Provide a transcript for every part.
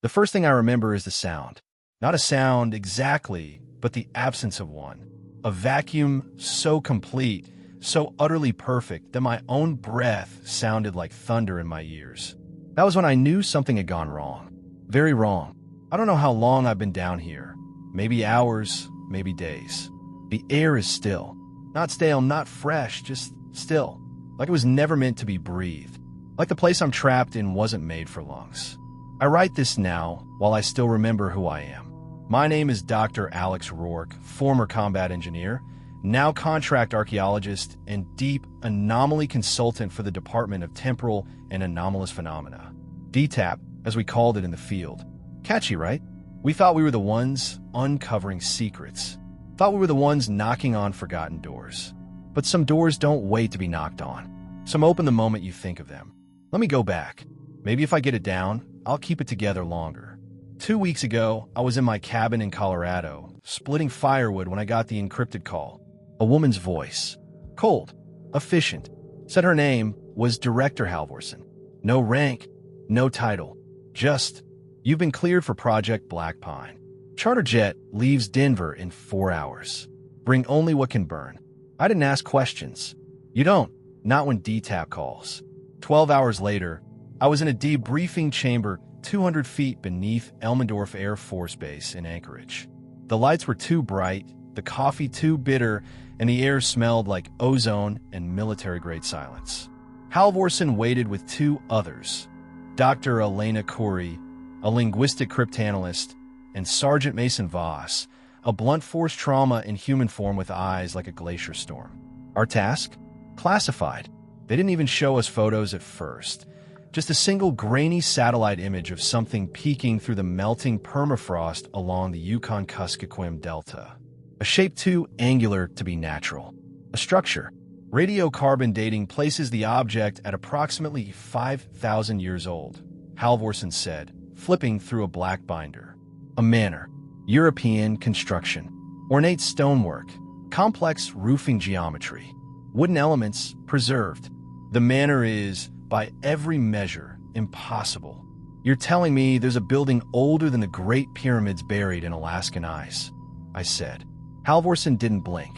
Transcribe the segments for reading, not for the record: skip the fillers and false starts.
The first thing I remember is the sound. Not a sound exactly, but the absence of one. A vacuum so complete, so utterly perfect that my own breath sounded like thunder in my ears. That was when I knew something had gone wrong. Very wrong. I don't know how long I've been down here. Maybe hours, maybe days. The air is still. Not stale, not fresh, just still. Like it was never meant to be breathed. Like the place I'm trapped in wasn't made for lungs. I write this now while I still remember who I am. My name is Dr. Alex Rourke, former combat engineer, now contract archaeologist and deep anomaly consultant for the Department of Temporal and Anomalous Phenomena. DTAP, as we called it in the field. Catchy, right? We thought we were the ones uncovering secrets. Thought we were the ones knocking on forgotten doors. But some doors don't wait to be knocked on. Some open the moment you think of them. Let me go back. Maybe if I get it down, I'll keep it together longer. 2 weeks ago, I was in my cabin in Colorado, splitting firewood when I got the encrypted call. A woman's voice. Cold. Efficient. Said her name was Director Halvorsen. No rank. No title. Just, you've been cleared for Project Black Pine. Charter jet leaves Denver in 4 hours. Bring only what can burn. I didn't ask questions. You don't. Not when DTAP calls. 12 hours later, I was in a debriefing chamber 200 feet beneath Elmendorf Air Force Base in Anchorage. The lights were too bright, the coffee too bitter, and the air smelled like ozone and military-grade silence. Halvorsen waited with 2 others, Dr. Elena Corey, a linguistic cryptanalyst, and Sergeant Mason Voss, a blunt force trauma in human form with eyes like a glacier storm. Our task? Classified. They didn't even show us photos at first. Just a single grainy satellite image of something peeking through the melting permafrost along the Yukon-Kuskokwim Delta. A shape too angular to be natural. A structure. Radiocarbon dating places the object at approximately 5,000 years old, Halvorsen said, flipping through a black binder. A manor. European construction. Ornate stonework. Complex roofing geometry. Wooden elements preserved. The manor is, by every measure, impossible. You're telling me there's a building older than the Great Pyramids buried in Alaskan ice, I said. Halvorsen didn't blink.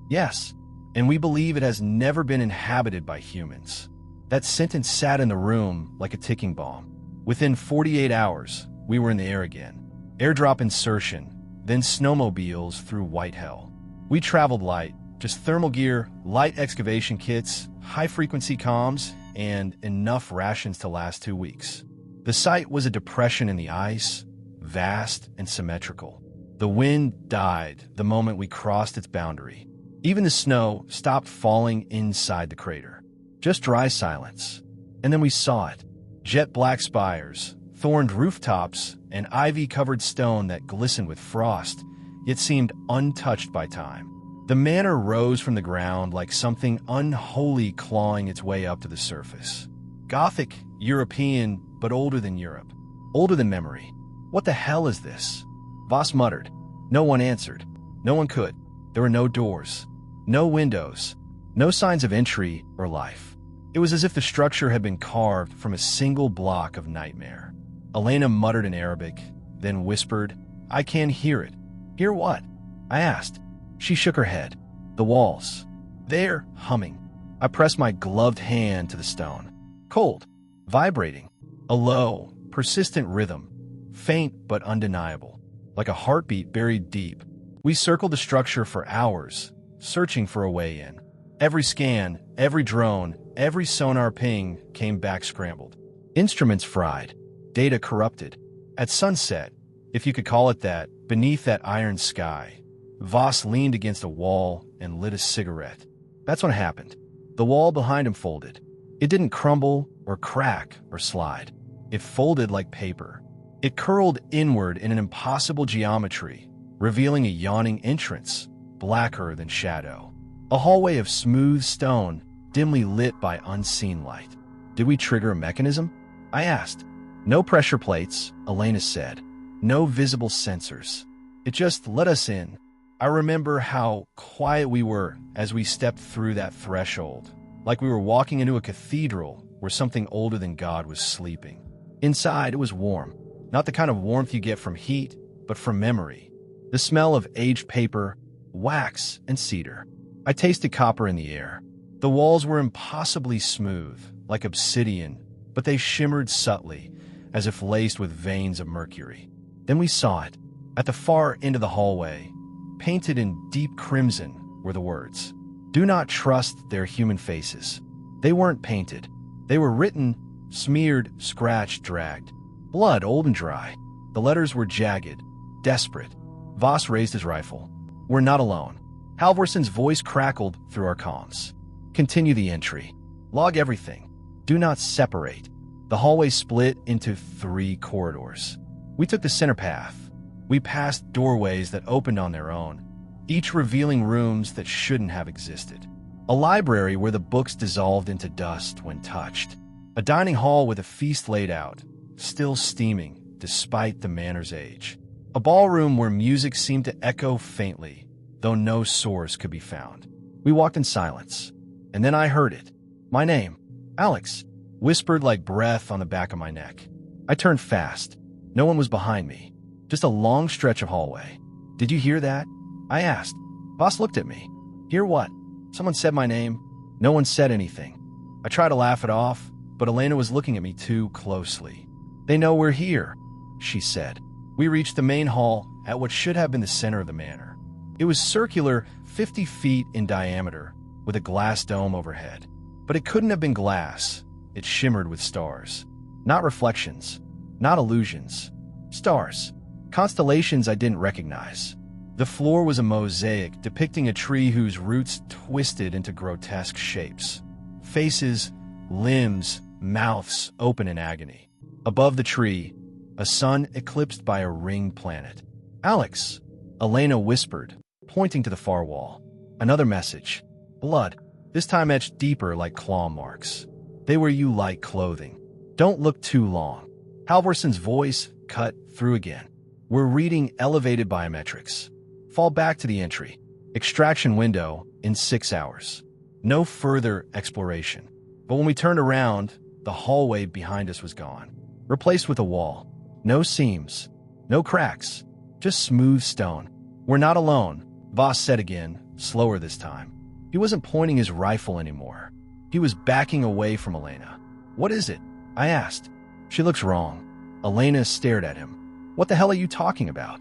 Yes, and we believe it has never been inhabited by humans. That sentence sat in the room like a ticking bomb. Within 48 hours, we were in the air again. Airdrop insertion, then snowmobiles through white hell. We traveled light, just thermal gear, light excavation kits, high-frequency comms, and enough rations to last 2 weeks. The site was a depression in the ice, vast and symmetrical. The wind died the moment we crossed its boundary. Even the snow stopped falling inside the crater. Just dry silence. And then we saw it. Jet black spires, thorned rooftops, and ivy-covered stone that glistened with frost, yet seemed untouched by time. The manor rose from the ground like something unholy clawing its way up to the surface. Gothic, European, but older than Europe. Older than memory. What the hell is this? Voss muttered. No one answered. No one could. There were no doors. No windows. No signs of entry or life. It was as if the structure had been carved from a single block of nightmare. Elena muttered in Arabic, then whispered, I can't hear it. Hear what? I asked. She shook her head. The walls. They're humming. I pressed my gloved hand to the stone. Cold. Vibrating. A low, persistent rhythm. Faint but undeniable. Like a heartbeat buried deep. We circled the structure for hours, searching for a way in. Every scan, every drone, every sonar ping came back scrambled. Instruments fried. Data corrupted. At sunset, if you could call it that, beneath that iron sky, Voss leaned against a wall and lit a cigarette. That's what happened. The wall behind him folded. It didn't crumble or crack or slide. It folded like paper. It curled inward in an impossible geometry, revealing a yawning entrance, blacker than shadow. A hallway of smooth stone, dimly lit by unseen light. Did we trigger a mechanism? I asked. No pressure plates, Elena said. No visible sensors. It just let us in. I remember how quiet we were as we stepped through that threshold, like we were walking into a cathedral where something older than God was sleeping. Inside, it was warm. Not the kind of warmth you get from heat, but from memory. The smell of aged paper, wax, and cedar. I tasted copper in the air. The walls were impossibly smooth, like obsidian, but they shimmered subtly, as if laced with veins of mercury. Then we saw it. At the far end of the hallway, painted in deep crimson, were the words, "Do not trust their human faces." They weren't painted. They were written, smeared, scratched, dragged. Blood, old and dry. The letters were jagged, desperate. Voss raised his rifle. "We're not alone." Halvorson's voice crackled through our comms. "Continue the entry. Log everything. Do not separate." The hallway split into 3 corridors. We took the center path. We passed doorways that opened on their own, each revealing rooms that shouldn't have existed. A library where the books dissolved into dust when touched. A dining hall with a feast laid out, still steaming despite the manor's age. A ballroom where music seemed to echo faintly, though no source could be found. We walked in silence, and then I heard it. My name, Alex, whispered like breath on the back of my neck. I turned fast. No one was behind me, just a long stretch of hallway. "Did you hear that?" I asked. Voss looked at me. "Hear what?" Someone said my name. No one said anything. I tried to laugh it off, but Elena was looking at me too closely. "They know we're here," she said. We reached the main hall at what should have been the center of the manor. It was circular, 50 feet in diameter, with a glass dome overhead. But it couldn't have been glass. It shimmered with stars. Not reflections, not illusions. Stars. Constellations I didn't recognize. The floor was a mosaic depicting a tree whose roots twisted into grotesque shapes. Faces, limbs, mouths open in agony. Above the tree, a sun eclipsed by a ringed planet. "Alex," Elena whispered, pointing to the far wall. Another message. Blood, this time etched deeper like claw marks. "They wear you like clothing. Don't look too long." Halvorson's voice cut through again. "We're reading elevated biometrics. Fall back to the entry. Extraction window in 6 hours." No further exploration. But when we turned around, the hallway behind us was gone, replaced with a wall. No seams, no cracks, just smooth stone. "We're not alone," Voss said again, slower this time. He wasn't pointing his rifle anymore. He was backing away from Elena. "What is it?" I asked. "She looks wrong." Elena stared at him. "What the hell are you talking about?"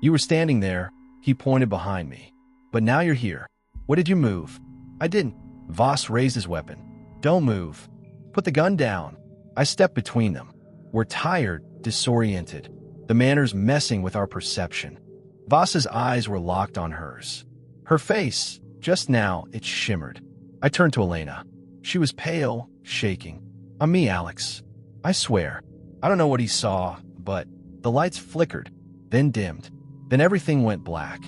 "You were standing there," he pointed behind me. "But now you're here. What did you move?" "I didn't." Voss raised his weapon. "Don't move. Put the gun down." I stepped between them. We're tired, disoriented. The manor's messing with our perception. Voss's eyes were locked on hers. Her face, just now, it shimmered. I turned to Elena. She was pale, shaking. "I'm me, Alex. I swear." I don't know what he saw, but the lights flickered, then dimmed. Then everything went black.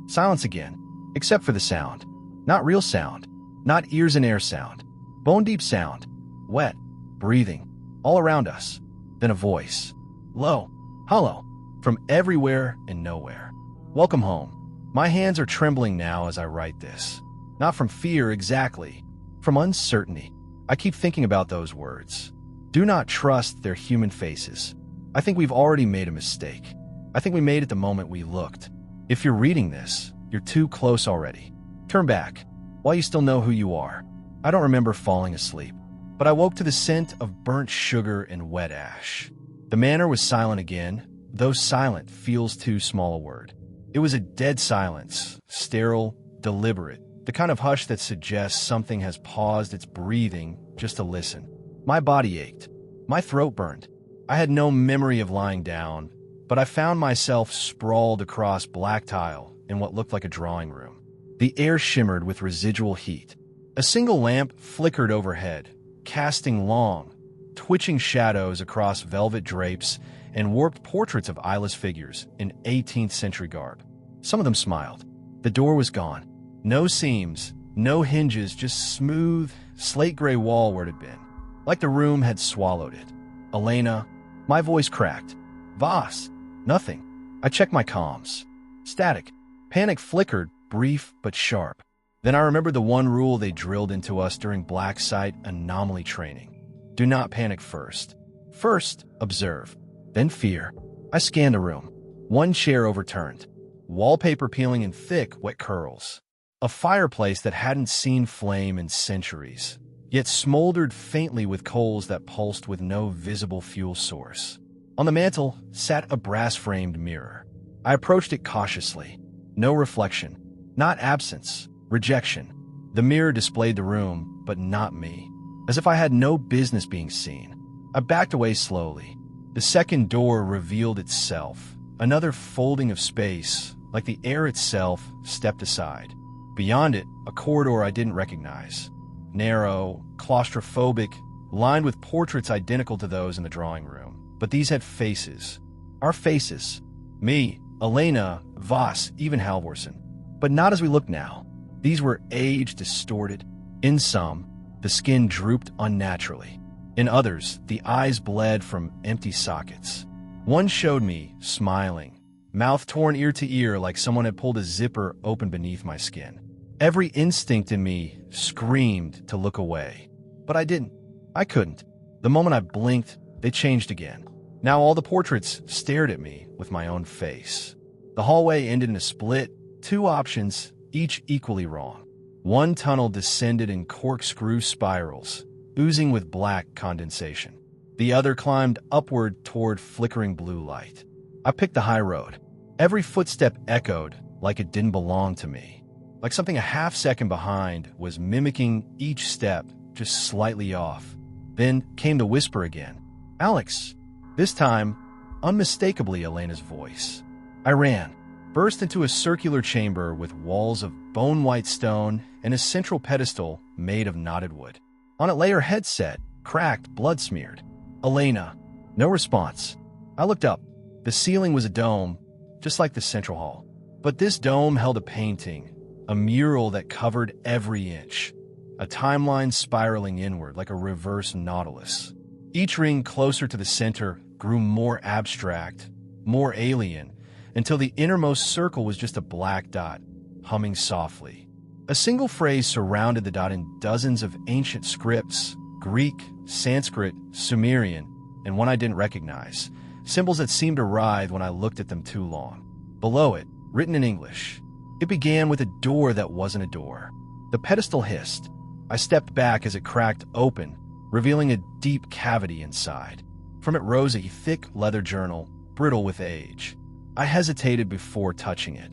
Silence again, except for the sound. Not real sound. Not ears and air sound. Bone-deep sound. Wet. Breathing. All around us. Then a voice. Low. Hollow. From everywhere and nowhere. "Welcome home." My hands are trembling now as I write this. Not from fear exactly. From uncertainty. I keep thinking about those words. Do not trust their human faces. I think we've already made a mistake. I think we made it the moment we looked. If you're reading this, you're too close already. Turn back, while you still know who you are. I don't remember falling asleep, but I woke to the scent of burnt sugar and wet ash. The manor was silent again, though silent feels too small a word. It was a dead silence, sterile, deliberate, the kind of hush that suggests something has paused its breathing just to listen. My body ached. My throat burned. I had no memory of lying down, but I found myself sprawled across black tile in what looked like a drawing room. The air shimmered with residual heat. A single lamp flickered overhead, casting long, twitching shadows across velvet drapes and warped portraits of eyeless figures in 18th century garb. Some of them smiled. The door was gone. No seams, no hinges, just smooth, slate-gray wall where it had been. Like the room had swallowed it. Elena, my voice cracked. Voss, nothing. I checked my comms. Static. Panic flickered, brief but sharp. Then I remembered the one rule they drilled into us during black site anomaly training. Do not panic first. First, observe. Then fear. I scanned the room. One chair overturned. Wallpaper peeling in thick, wet curls. A fireplace that hadn't seen flame in centuries, yet smoldered faintly with coals that pulsed with no visible fuel source. On the mantel sat a brass-framed mirror. I approached it cautiously. No reflection. Not absence. Rejection. The mirror displayed the room, but not me. As if I had no business being seen. I backed away slowly. The second door revealed itself. Another folding of space, like the air itself, stepped aside. Beyond it, a corridor I didn't recognize. Narrow, claustrophobic, lined with portraits identical to those in the drawing room. But these had faces. Our faces. Me, Elena, Voss, even Halvorsen. But not as we look now. These were age-distorted. In some, the skin drooped unnaturally. In others, the eyes bled from empty sockets. One showed me, smiling, mouth torn ear to ear like someone had pulled a zipper open beneath my skin. Every instinct in me screamed to look away. But I didn't. I couldn't. The moment I blinked, they changed again. Now all the portraits stared at me with my own face. The hallway ended in a split, two options, each equally wrong. One tunnel descended in corkscrew spirals, oozing with black condensation. The other climbed upward toward flickering blue light. I picked the high road. Every footstep echoed like it didn't belong to me. Like something a half-second behind was mimicking each step, just slightly off. Then came the whisper again. "Alex." This time, unmistakably Elena's voice. I ran, burst into a circular chamber with walls of bone-white stone and a central pedestal made of knotted wood. On it lay her headset, cracked, blood-smeared. "Elena." No response. I looked up. The ceiling was a dome, just like the central hall. But this dome held a painting, a mural that covered every inch. A timeline spiraling inward like a reverse nautilus. Each ring closer to the center grew more abstract, more alien, until the innermost circle was just a black dot, humming softly. A single phrase surrounded the dot in dozens of ancient scripts, Greek, Sanskrit, Sumerian, and one I didn't recognize, symbols that seemed to writhe when I looked at them too long. Below it, written in English, it began with a door that wasn't a door. The pedestal hissed. I stepped back as it cracked open, revealing a deep cavity inside. From it rose a thick leather journal, brittle with age. I hesitated before touching it,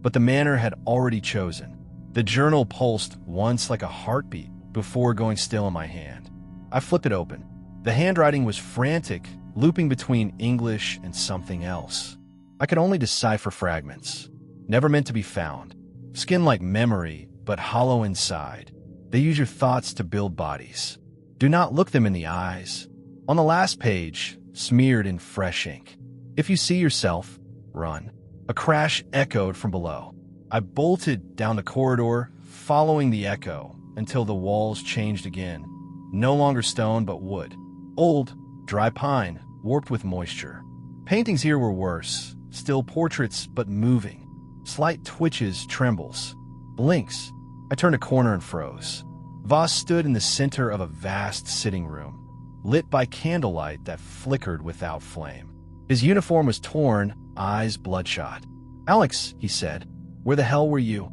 but the Manor had already chosen. The journal pulsed once like a heartbeat before going still in my hand. I flipped it open. The handwriting was frantic, looping between English and something else. I could only decipher fragments, never meant to be found. Skin like memory, but hollow inside. They use your thoughts to build bodies. Do not look them in the eyes. On the last page, smeared in fresh ink. If you see yourself, run. A crash echoed from below. I bolted down the corridor, following the echo, until the walls changed again. No longer stone, but wood. Old, dry pine, warped with moisture. Paintings here were worse. Still portraits, but moving. Slight twitches, trembles. Blinks. I turned a corner and froze. Voss stood in the center of a vast sitting room, lit by candlelight that flickered without flame. His uniform was torn, eyes bloodshot. "Alex," he said, "where the hell were you?"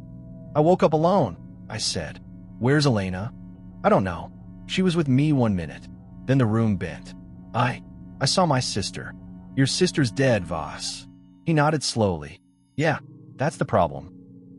"I woke up alone," I said. "Where's Elena?" "I don't know. She was with me 1 minute." Then the room bent. I saw my sister." "Your sister's dead, Voss." He nodded slowly. "Yeah, that's the problem."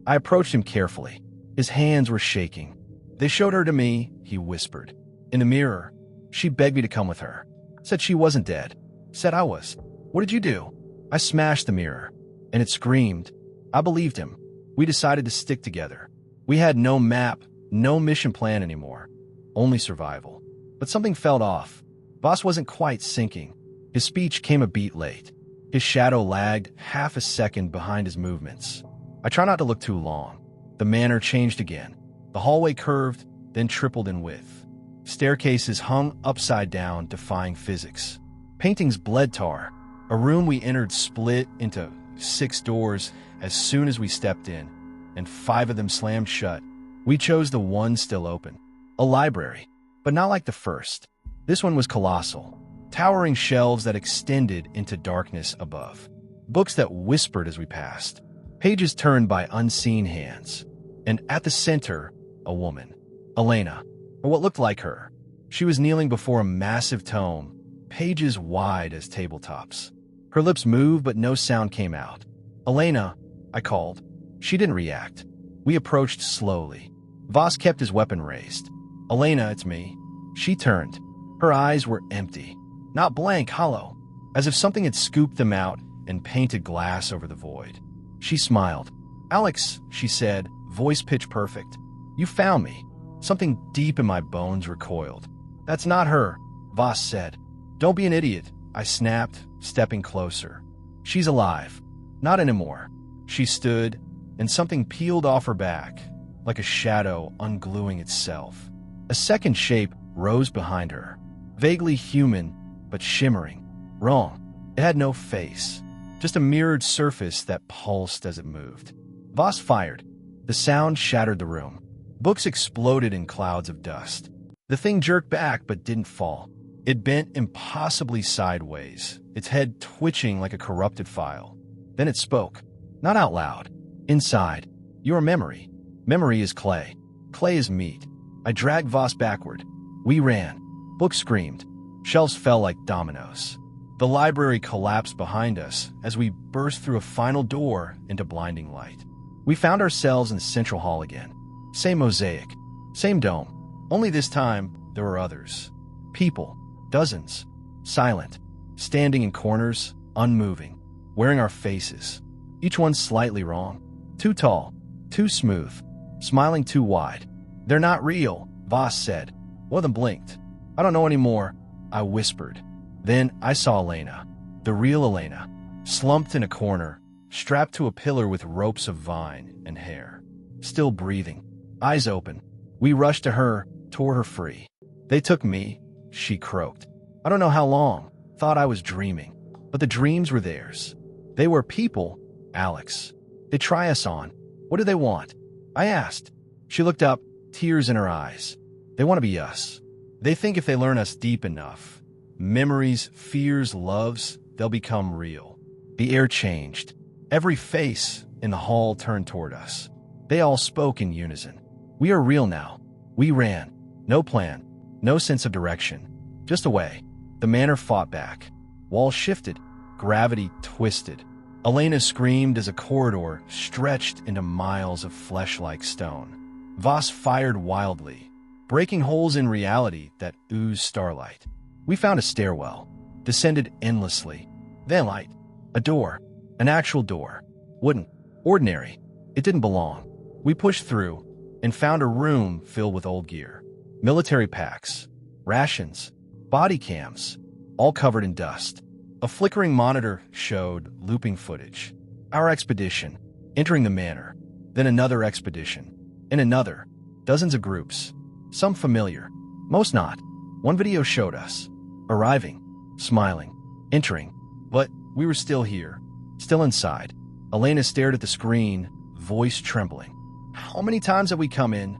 I approached him carefully. His hands were shaking. "They showed her to me," he whispered. "In the mirror. She begged me to come with her. Said she wasn't dead. Said I was. What did you do?" I smashed the mirror, and it screamed. I believed him. We decided to stick together. We had no map, no mission plan anymore. Only survival. But something felt off. Voss wasn't quite sinking. His speech came a beat late. His shadow lagged half a second behind his movements. I try not to look too long. The Manor changed again. The hallway curved, then tripled in width. Staircases hung upside down, defying physics. Paintings bled tar. A room we entered split into 6 doors as soon as we stepped in, and 5 of them slammed shut. We chose the one still open. A library, but not like the first. This one was colossal. towering shelves that extended into darkness above, books that whispered as we passed, pages turned by unseen hands, and at the center, a woman, Elena, or what looked like her. She was kneeling before a massive tome, pages wide as tabletops. Her lips moved, but no sound came out. "Elena," I called. She didn't react. We approached slowly. Voss kept his weapon raised. "Elena, it's me." She turned. Her eyes were empty, not blank, hollow, as if something had scooped them out and painted glass over the void. She smiled. "Alex," she said, voice pitch perfect. "You found me." Something deep in my bones recoiled. "That's not her," Voss said. "Don't be an idiot," I snapped, stepping closer. "She's alive." "Not anymore." She stood, and something peeled off her back, like a shadow ungluing itself. A second shape rose behind her, vaguely human, but shimmering. Wrong. It had no face, just a mirrored surface that pulsed as it moved. Voss fired. The sound shattered the room. Books exploded in clouds of dust. The thing jerked back but didn't fall. It bent impossibly sideways, its head twitching like a corrupted file. Then it spoke. Not out loud. Inside. "Your memory. Memory is clay. Clay is meat." I dragged Voss backward. We ran. Books screamed. Shelves fell like dominoes. The library collapsed behind us as we burst through a final door into blinding light. We found ourselves in the central hall again. Same mosaic. Same dome. Only this time, there were others. People. Dozens. Silent. Standing in corners, unmoving. Wearing our faces. Each one slightly wrong. Too tall. Too smooth. Smiling too wide. "They're not real," Voss said. One of them blinked. "I don't know anymore," I whispered. Then I saw Elena. The real Elena. Slumped in a corner, strapped to a pillar with ropes of vine and hair. Still breathing. Eyes open. We rushed to her, tore her free. "They took me," she croaked. "I don't know how long. Thought I was dreaming. But the dreams were theirs. They were people, Alex. They try us on. What do they want?" I asked. She looked up, tears in her eyes. "They want to be us. They think if they learn us deep enough, memories, fears, loves, they'll become real." The air changed. Every face in the hall turned toward us. They all spoke in unison. "We are real now." We ran. No plan. No sense of direction. Just away. The manor fought back. Walls shifted. Gravity twisted. Elena screamed as a corridor stretched into miles of flesh-like stone. Voss fired wildly, breaking holes in reality that oozed starlight. We found a stairwell, descended endlessly. Then light. A door. An actual door. Wooden. Ordinary. It didn't belong. We pushed through and found a room filled with old gear. Military packs. Rations. Body cams. All covered in dust. A flickering monitor showed looping footage. Our expedition. Entering the manor. Then another expedition. And another. Dozens of groups. Some familiar. Most not. One video showed us. Arriving. Smiling. Entering. But we were still here. Still inside. Elena stared at the screen, voice trembling. "How many times have we come in?"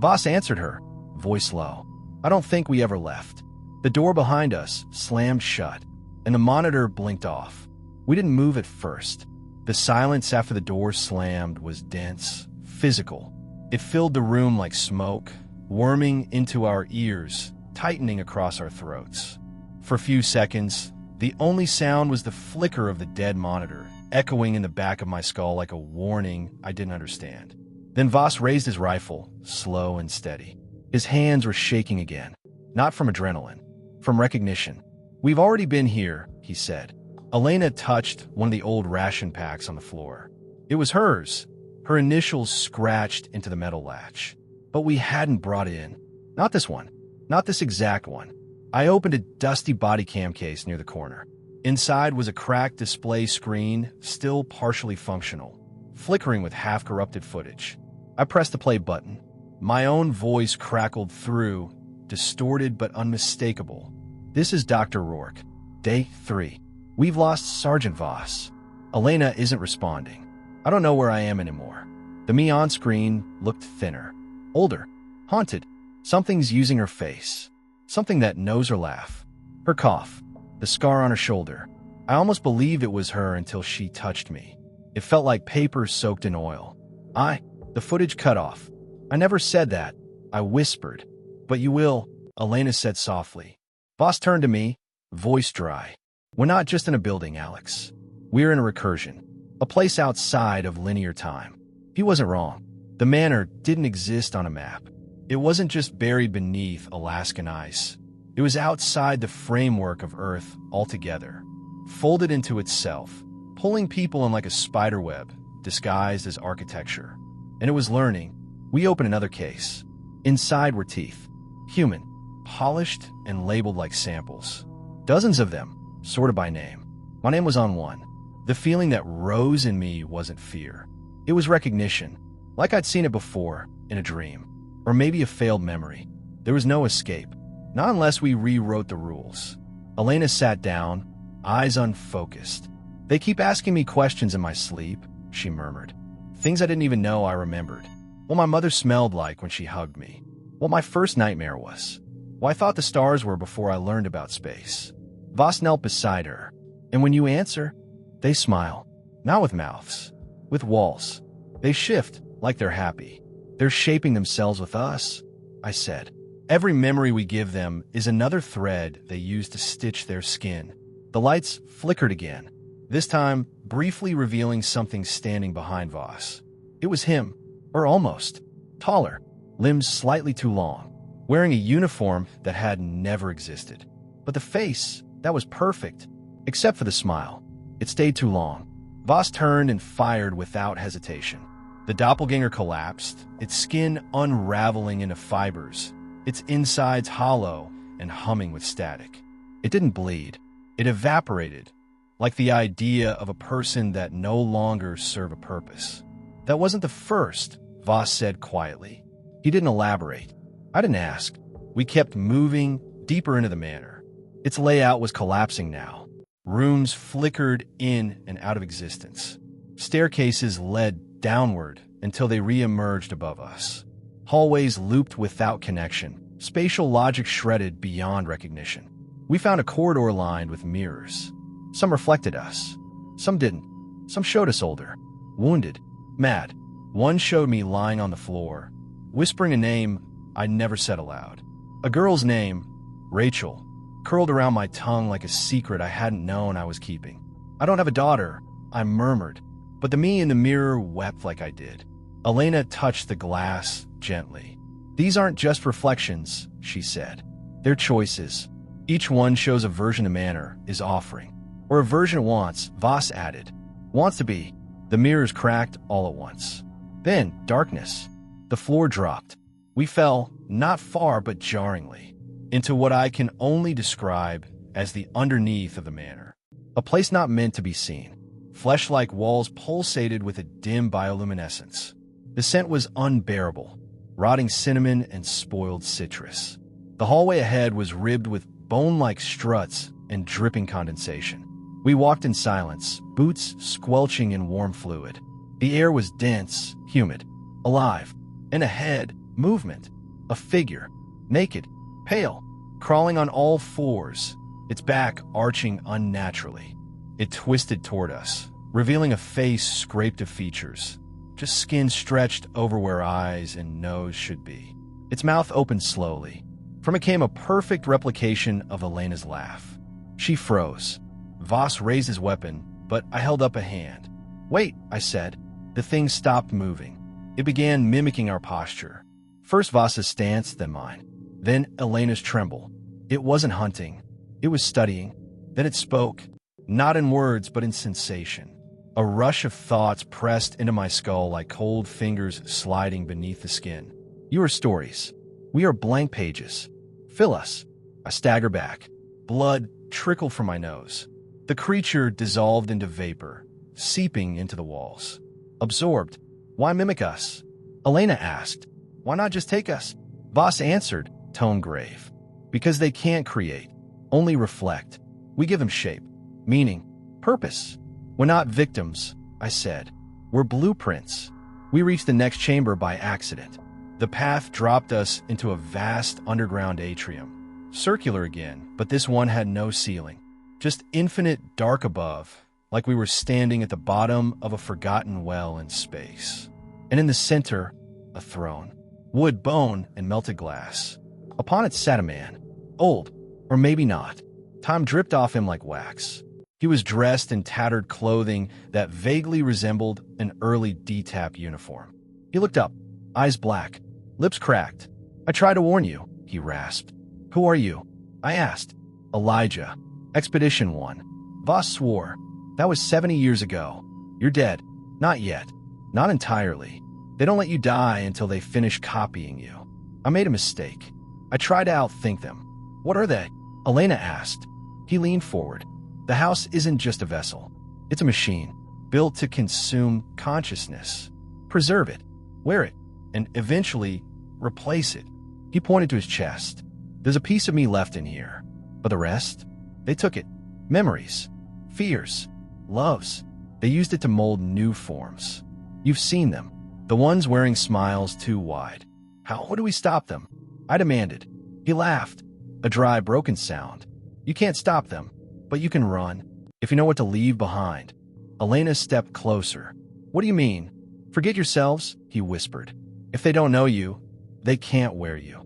Voss answered her, voice low. "I don't think we ever left." The door behind us slammed shut, and the monitor blinked off. We didn't move at first. The silence after the door slammed was dense, physical. It filled the room like smoke, worming into our ears, tightening across our throats. For a few seconds, the only sound was the flicker of the dead monitor, echoing in the back of my skull like a warning I didn't understand. Then Voss raised his rifle, slow and steady. His hands were shaking again, not from adrenaline, from recognition. "We've already been here," he said. Elena touched one of the old ration packs on the floor. It was hers, her initials scratched into the metal latch. But we hadn't brought it in. Not this one. Not this exact one. I opened a dusty body cam case near the corner. Inside was a cracked display screen, still partially functional, flickering with half-corrupted footage. I pressed the play button. My own voice crackled through, distorted but unmistakable. "This is Dr. Rourke. Day 3. We've lost Sergeant Voss. Elena isn't responding. I don't know where I am anymore." The me on screen looked thinner, older, haunted. Something's using her face. Something that knows her laugh. Her cough. the scar on her shoulder. I almost believed it was her until she touched me. It felt like paper soaked in oil. The footage cut off. I never said that. I whispered. But you will, Elena said softly. Voss turned to me, voice dry. We're not just in a building, Alex. We're in a recursion, a place outside of linear time. He wasn't wrong. The manor didn't exist on a map. It wasn't just buried beneath Alaskan ice. It was outside the framework of Earth altogether, folded into itself, pulling people in like a spider web, disguised as architecture. And it was learning. We opened another case. Inside were teeth. Human, polished and labeled like samples. Dozens of them, sorted by name. My name was on one. The feeling that rose in me wasn't fear. It was recognition, like I'd seen it before, in a dream. Or maybe a failed memory. There was no escape. Not unless we rewrote the rules. Elena sat down, eyes unfocused. They keep asking me questions in my sleep, she murmured. Things I didn't even know I remembered. What my mother smelled like when she hugged me. What my first nightmare was. What I thought the stars were before I learned about space. Voss knelt beside her. And when you answer, they smile. Not with mouths. With walls. They shift, like they're happy. They're shaping themselves with us, I said. Every memory we give them is another thread they use to stitch their skin. The lights flickered again, this time briefly revealing something standing behind Voss. It was him, or almost. Taller, limbs slightly too long, wearing a uniform that had never existed. But the face, that was perfect, except for the smile. It stayed too long. Voss turned and fired without hesitation. The doppelganger collapsed, its skin unraveling into fibers, its insides hollow and humming with static. It didn't bleed. It evaporated, like the idea of a person that no longer served a purpose. That wasn't the first, Voss said quietly. He didn't elaborate. I didn't ask. We kept moving deeper into the manor. Its layout was collapsing now. Rooms flickered in and out of existence. Staircases led downward until they re-emerged above us. Hallways looped without connection, spatial logic shredded beyond recognition. We found a corridor lined with mirrors. Some reflected us. Some didn't. Some showed us older, wounded, mad. One showed me lying on the floor, whispering a name I never said aloud. A girl's name, Rachel, curled around my tongue like a secret I hadn't known I was keeping. I don't have a daughter, I murmured, but the me in the mirror wept like I did. Elena touched the glass gently. These aren't just reflections, she said. They're choices. Each one shows a version the manor is offering. Or a version it wants, Voss added. Wants to be. The mirrors cracked all at once. Then, darkness. The floor dropped. We fell, not far but jarringly, into what I can only describe as the underneath of the manor. A place not meant to be seen. Flesh-like walls pulsated with a dim bioluminescence. The scent was unbearable, rotting cinnamon and spoiled citrus. The hallway ahead was ribbed with bone-like struts and dripping condensation. We walked in silence, boots squelching in warm fluid. The air was dense, humid, alive, and ahead, movement. A figure, naked, pale, crawling on all fours, its back arching unnaturally. It twisted toward us, revealing a face scraped of features, just skin stretched over where eyes and nose should be. Its mouth opened slowly. From it came a perfect replication of Elena's laugh. She froze. Voss raised his weapon, but I held up a hand. Wait, I said. The thing stopped moving. It began mimicking our posture. First Voss's stance, then mine. Then Elena's tremble. It wasn't hunting. It was studying. Then it spoke. Not in words, but in sensation. A rush of thoughts pressed into my skull like cold fingers sliding beneath the skin. You are stories. We are blank pages. Fill us. I stagger back. Blood trickled from my nose. The creature dissolved into vapor, seeping into the walls. Absorbed. Why mimic us? Elena asked. Why not just take us? Voss answered, tone grave. Because they can't create, only reflect. We give them shape, meaning, purpose. We're not victims, I said. We're blueprints. We reached the next chamber by accident. The path dropped us into a vast underground atrium. Circular again, but this one had no ceiling. just infinite dark above, like we were standing at the bottom of a forgotten well in space. And in the center, a throne. Wood, bone, and melted glass. Upon it sat a man. Old, or maybe not. Time dripped off him like wax. He was dressed in tattered clothing that vaguely resembled an early D-Tap uniform. He looked up, eyes black, lips cracked. "I try to warn you," he rasped. "Who are you?" I asked. "Elijah. Expedition 1. Voss swore. That was 70 years ago. You're dead. Not yet. Not entirely. They don't let you die until they finish copying you. I made a mistake. I tried to outthink them." "What are they?" Elena asked. He leaned forward. "The house isn't just a vessel. It's a machine, built to consume consciousness, preserve it, wear it, and eventually replace it." He pointed to his chest. "There's a piece of me left in here. But the rest? They took it. Memories, fears, loves. They used it to mold new forms. You've seen them. The ones wearing smiles too wide. How do we stop them?" I demanded. He laughed. A dry, broken sound. "You can't stop them, but you can run, if you know what to leave behind." Elena stepped closer. "What do you mean?" "Forget yourselves," he whispered. "If they don't know you, they can't wear you."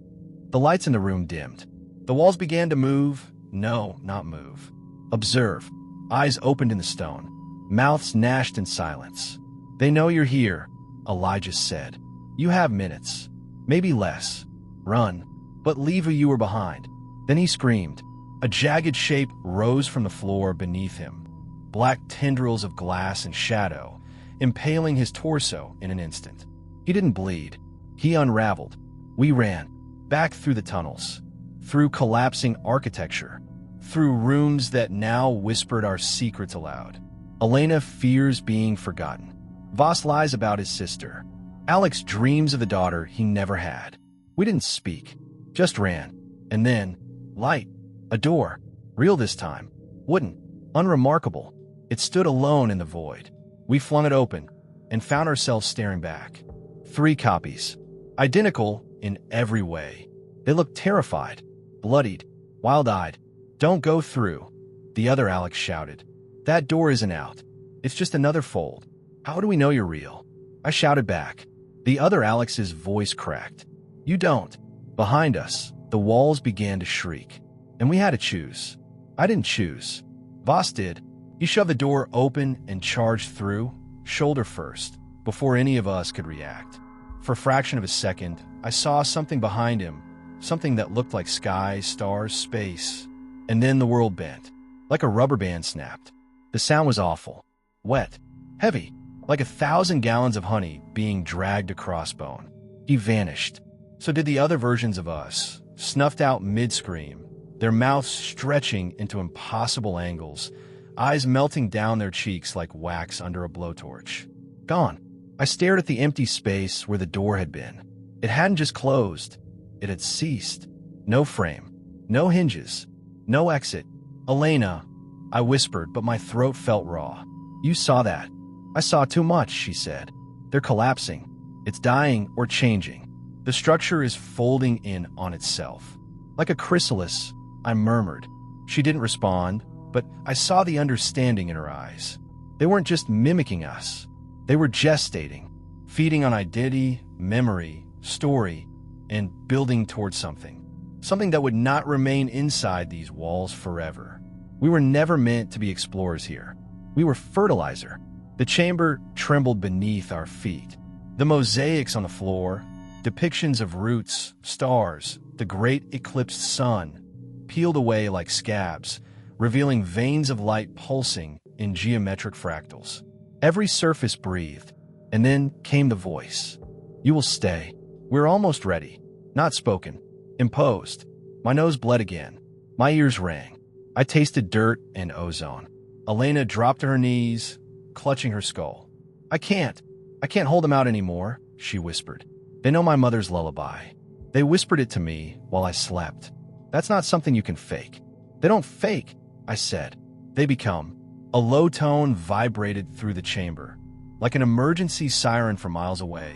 The lights in the room dimmed. The walls began to move. No, not move. Observe. Eyes opened in the stone. Mouths gnashed in silence. "They know you're here," Elijah said. "You have minutes. Maybe less. Run, but leave who you were behind." Then he screamed. A jagged shape rose from the floor beneath him. Black tendrils of glass and shadow, impaling his torso in an instant. He didn't bleed. He unraveled. We ran. Back through the tunnels. Through collapsing architecture. Through rooms that now whispered our secrets aloud. Elena fears being forgotten. Voss lies about his sister. Alex dreams of the daughter he never had. We didn't speak. Just ran. And then, light. A door. Real this time. Wooden. Unremarkable. It stood alone in the void. We flung it open and found ourselves staring back. 3 copies. Identical in every way. They looked terrified, bloodied, wild-eyed. "Don't go through," the other Alex shouted. "That door isn't out. It's just another fold. How do we know you're real?" I shouted back. The other Alex's voice cracked. "You don't." Behind us, the walls began to shriek. And we had to choose. I didn't choose. Voss did. He shoved the door open and charged through, shoulder first, before any of us could react. For a fraction of a second, I saw something behind him, something that looked like sky, stars, space. And then the world bent, like a rubber band snapped. The sound was awful. Wet. Heavy. Like 1,000 gallons of honey being dragged across bone. He vanished. So did the other versions of us, snuffed out mid-scream, their mouths stretching into impossible angles, eyes melting down their cheeks like wax under a blowtorch. Gone. I stared at the empty space where the door had been. It hadn't just closed. It had ceased. No frame. No hinges. No exit. "Elena," I whispered, but my throat felt raw. "You saw that." "I saw too much," she said. "They're collapsing. It's dying or changing. The structure is folding in on itself. Like a chrysalis," I murmured. She didn't respond, but I saw the understanding in her eyes. They weren't just mimicking us. They were gestating, feeding on identity, memory, story, and building towards something. Something that would not remain inside these walls forever. We were never meant to be explorers here. We were fertilizer. The chamber trembled beneath our feet. The mosaics on the floor, depictions of roots, stars, the great eclipsed sun, peeled away like scabs, revealing veins of light pulsing in geometric fractals. Every surface breathed, and then came the voice. "You will stay. We're almost ready." Not spoken. Imposed. My nose bled again. My ears rang. I tasted dirt and ozone. Elena dropped to her knees, clutching her skull. I can't hold them out anymore," she whispered. "They know my mother's lullaby. They whispered it to me while I slept. That's not something you can fake." "They don't fake," I said. "They become." A low tone vibrated through the chamber, like an emergency siren from miles away,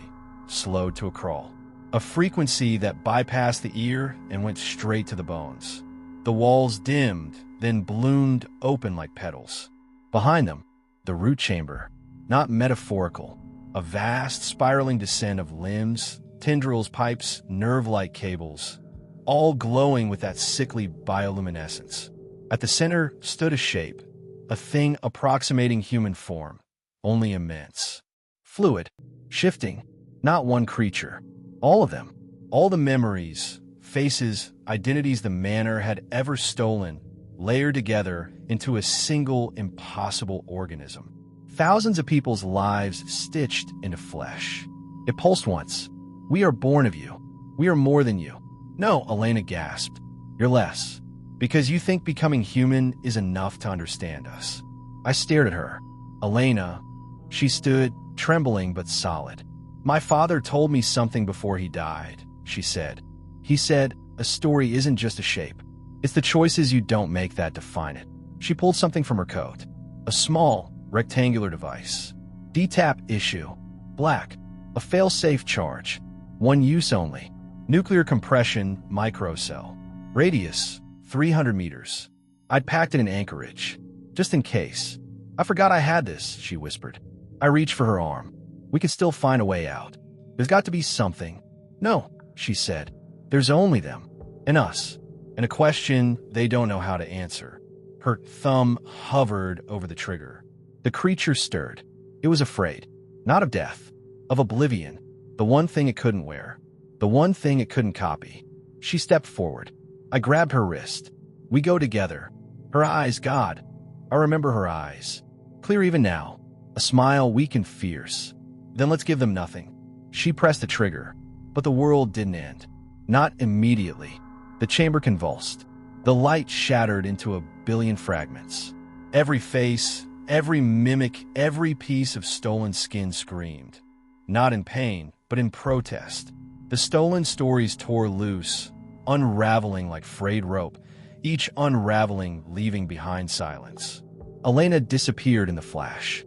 slowed to a crawl. A frequency that bypassed the ear and went straight to the bones. The walls dimmed, then bloomed open like petals. Behind them, the root chamber, not metaphorical, a vast spiraling descent of limbs, tendrils, pipes, nerve-like cables, all glowing with that sickly bioluminescence. At the center stood a shape, a thing approximating human form, only immense. Fluid, shifting, not one creature. All of them, all the memories, faces, identities the Manor had ever stolen, layered together into a single impossible organism. Thousands of people's lives stitched into flesh. It pulsed once. "We are born of you. We are more than you." "No," Elena gasped. "You're less. Because you think becoming human is enough to understand us." I stared at her. "Elena." She stood, trembling but solid. "My father told me something before he died," she said. "He said, a story isn't just a shape. It's the choices you don't make that define it." She pulled something from her coat. A small, rectangular device. D-tap issue. Black. A fail-safe charge. One use only. Nuclear compression microcell. Radius, 300 meters. I'd packed it in Anchorage, just in case. "I forgot I had this," she whispered. I reached for her arm. "We could still find a way out. There's got to be something." "No," she said. "There's only them. And us. And a question they don't know how to answer." Her thumb hovered over the trigger. The creature stirred. It was afraid. Not of death. Of oblivion. The one thing it couldn't wear. The one thing it couldn't copy. She stepped forward. I grabbed her wrist. "We go together." Her eyes, God. I remember her eyes. Clear even now. A smile weak and fierce. "Then let's give them nothing." She pressed the trigger. But the world didn't end. Not immediately. The chamber convulsed. The light shattered into a billion fragments. Every face, every mimic, every piece of stolen skin screamed. Not in pain, but in protest. The stolen stories tore loose, unraveling like frayed rope, each unraveling leaving behind silence. Elena disappeared in the flash.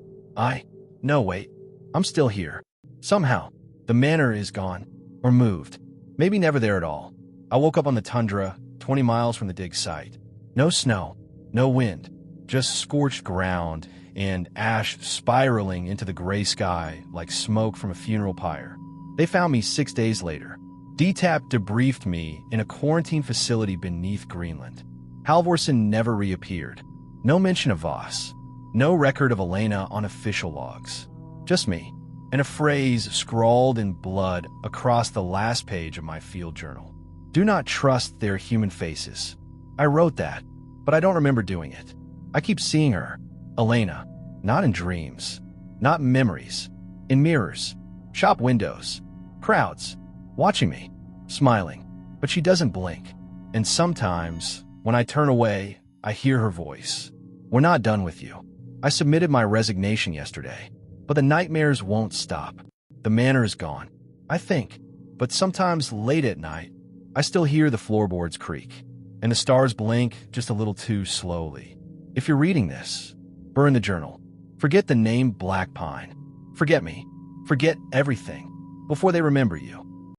No, wait. I'm still here. Somehow, the Manor is gone. Or moved. Maybe never there at all. I woke up on the tundra, 20 miles from the dig site. No snow, no wind, just scorched ground and ash spiraling into the gray sky like smoke from a funeral pyre. They found me 6 days later. DTAP debriefed me in a quarantine facility beneath Greenland. Halvorsen never reappeared. No mention of Voss. No record of Elena on official logs. Just me, and a phrase scrawled in blood across the last page of my field journal. "Do not trust their human faces." I wrote that, but I don't remember doing it. I keep seeing her, Elena, not in dreams, not in memories, in mirrors, shop windows, crowds, watching me, smiling, but she doesn't blink. And sometimes, when I turn away, I hear her voice. "We're not done with you. I submitted my resignation yesterday, but the nightmares won't stop. The Manor is gone, I think, but sometimes late at night, I still hear the floorboards creak, and the stars blink just a little too slowly. If you're reading this, burn the journal. Forget the name Black Pine. Forget me. Forget everything before they remember you."